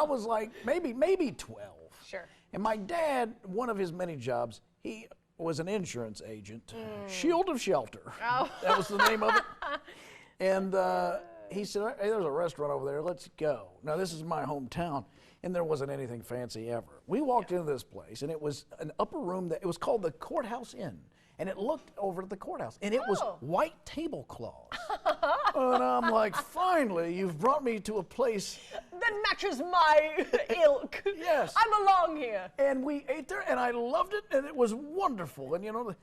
was like maybe 12. Sure. And my dad, one of his many jobs, he was an insurance agent, Shield of Shelter. Oh. That was the name of it. And he said, hey, there's a restaurant over there, let's go. Now, this is my hometown, and there wasn't anything fancy ever. We walked into this place, and it was an upper room it was called the Courthouse Inn, and it looked over at the courthouse, and it was white tablecloths. And I'm like, finally, you've brought me to a place that matches my ilk. Yes. I belong here. And we ate there, and I loved it, and it was wonderful. And, you know,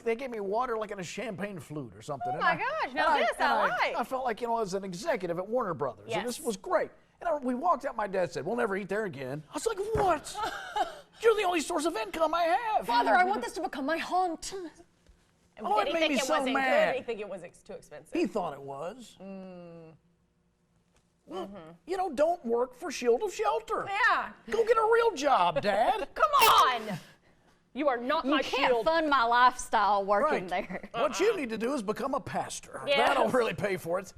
they gave me water like in a champagne flute or something. Oh, my gosh. Now this I like. I felt like, you know, as an executive at Warner Brothers. Yes. And this was great. And we walked out, my dad said, we'll never eat there again. I was like, what? You're the only source of income I have. Father, I want this to become my haunt. Oh, did it he made think me it so wasn't mad. good? Did he think it was too expensive? He thought it was. Well, you know, don't work for Shield of Shelter. Yeah. Go get a real job, Dad. Come on. You are not my You can't shield. fund my lifestyle working Right. there. What you need to do is become a pastor. Yes. That'll really pay for it.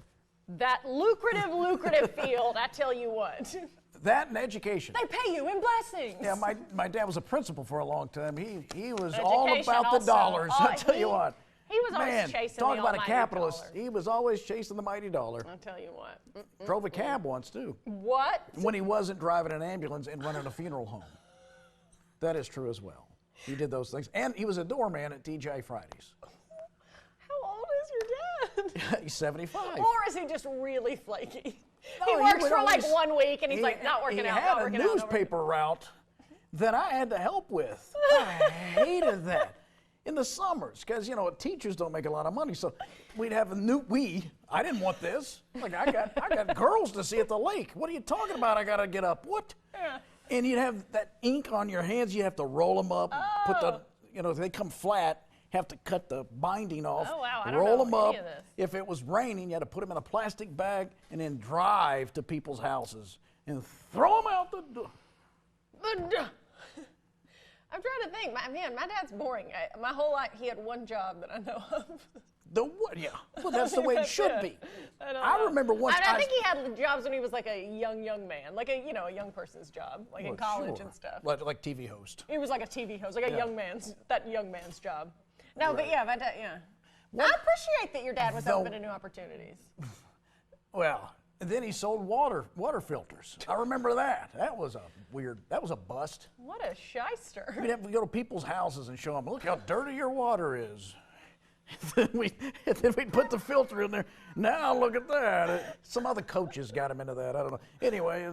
That lucrative field, I tell you what. That and education. They pay you in blessings. Yeah, my dad was a principal for a long time. He was all Education about the also. dollars. I tell you what. He was always Man, chasing talk the about a almighty capitalist. dollar. He was always chasing the mighty dollar. I'll tell you what. Drove a cab once, too, What? when he wasn't driving an ambulance and running a funeral home. That is true as well. He did those things. And he was a doorman at TGI Fridays. How old is your dad? He's 75. Or is he just really flaky? No, he works would for like always- 1 week and he's like, not working out, not working He had out. a newspaper route that I had to help with. I hated that. In the summers, because, you know, teachers don't make a lot of money, so we'd have I didn't want this. Like, I got girls to see at the lake. What are you talking about? I got to get up. What? Yeah. And you'd have that ink on your hands. You have to roll them up, put the, you know, they come flat, have to cut the binding off, Oh, wow, I don't roll know them any up. of this. If it was raining, you had to put them in a plastic bag and then drive to people's houses and throw them out the door. I'm trying to think. My dad's boring. My whole life, he had one job that I know of. The what? Yeah. Well, that's the way it should be. I remember once. I think he had jobs when he was like a young man, like a young person's job, like in college sure. and stuff. Like TV host. He was like a TV host, like a Yeah. young man's job. No, Right. but yeah, yeah. I appreciate that your dad was open to new opportunities. Well, and then he sold water filters. I remember that. That was a bust. What a shyster. We'd have to go to people's houses and show them, look how dirty your water is. And then we'd put the filter in there. Now look at that. Some other coaches got him into that. I don't know. Anyway,